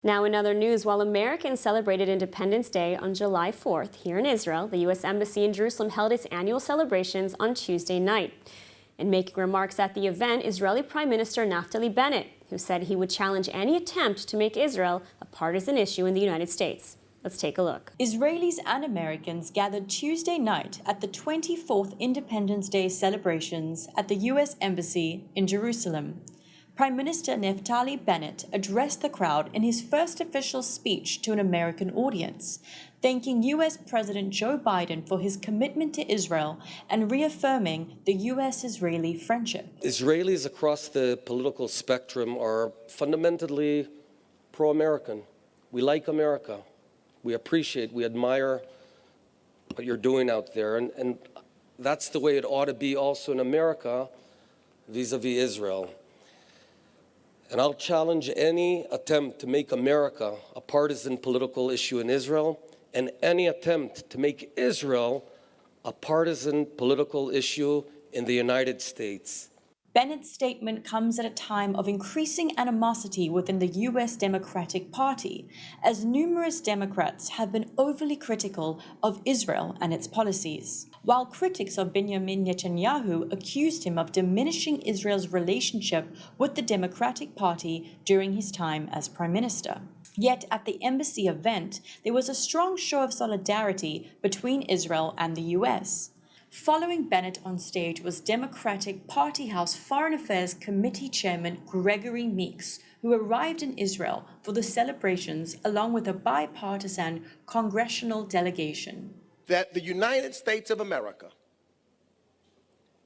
Now in other news, while Americans celebrated Independence Day on July 4th here in Israel, the U.S. Embassy in Jerusalem held its annual celebrations on Tuesday night. In making remarks at the event, Israeli Prime Minister Naftali Bennett, who said he would challenge any attempt to make Israel a partisan issue in the United States. Let's take a look. Israelis and Americans gathered Tuesday night at the 24th Independence Day celebrations at the U.S. Embassy in Jerusalem. Prime Minister Naftali Bennett addressed the crowd in his first official speech to an American audience, thanking U.S. President Joe Biden for his commitment to Israel and reaffirming the U.S.-Israeli friendship. Israelis across the political spectrum are fundamentally pro-American. We like America. We appreciate, we admire what you're doing out there. And that's the way it ought to be also in America vis-a-vis Israel. And I'll challenge any attempt to make America a partisan political issue in Israel and any attempt to make Israel a partisan political issue in the United States. Bennett's statement comes at a time of increasing animosity within the U.S. Democratic Party, as numerous Democrats have been overly critical of Israel and its policies. While critics of Benjamin Netanyahu accused him of diminishing Israel's relationship with the Democratic Party during his time as Prime Minister. Yet at the embassy event, there was a strong show of solidarity between Israel and the U.S. Following Bennett on stage was Democratic Party House Foreign Affairs Committee Chairman Gregory Meeks, who arrived in Israel for the celebrations along with a bipartisan congressional delegation. That the United States of America,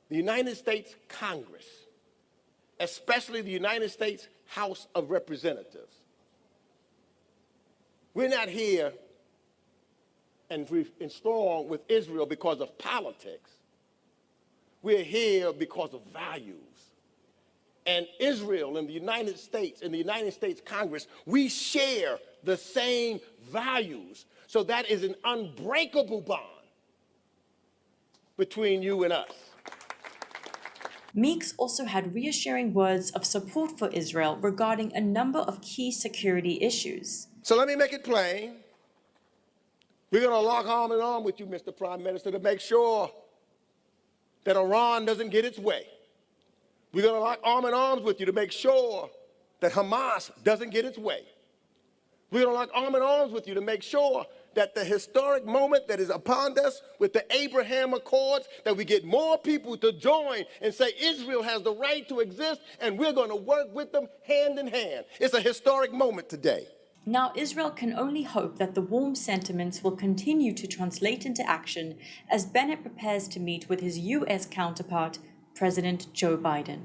the United States Congress, especially the United States House of Representatives, we're not here and strong with Israel because of politics. We're here because of values. And Israel and the United States and the United States Congress, we share the same values. So that is an unbreakable bond between you and us. Meeks also had reassuring words of support for Israel regarding a number of key security issues. So let me make it plain. We're going to lock arm in arm with you, Mr. Prime Minister, to make sure that Iran doesn't get its way. We're going to lock arm in arms with you to make sure that Hamas doesn't get its way. We're going to lock arm in arms with you to make sure that the historic moment that is upon us with the Abraham Accords, that we get more people to join and say Israel has the right to exist, and we're going to work with them hand in hand. It's a historic moment today. Now, Israel can only hope that the warm sentiments will continue to translate into action as Bennett prepares to meet with his U.S. counterpart, President Joe Biden.